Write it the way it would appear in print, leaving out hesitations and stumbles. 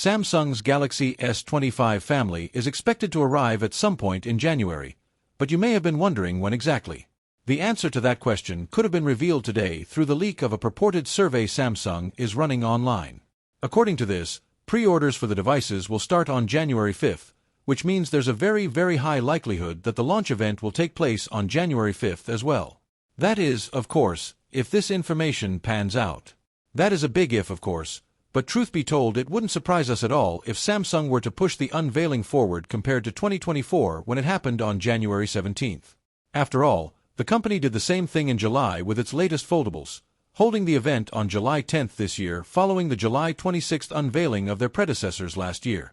Samsung's Galaxy S25 family is expected to arrive at some point in January, but you may have been wondering when exactly. The answer to that question could have been revealed today through the leak of a purported survey Samsung is running online. According to this, pre-orders for the devices will start on January 5th, which means there's a very, very high likelihood that the launch event will take place on January 5th as well. That is, of course, if this information pans out. That is a big if, of course. But truth be told, it wouldn't surprise us at all if Samsung were to push the unveiling forward compared to 2024 when it happened on January 17th. After all, the company did the same thing in July with its latest foldables, holding the event on July 10th this year following the July 26th unveiling of their predecessors last year.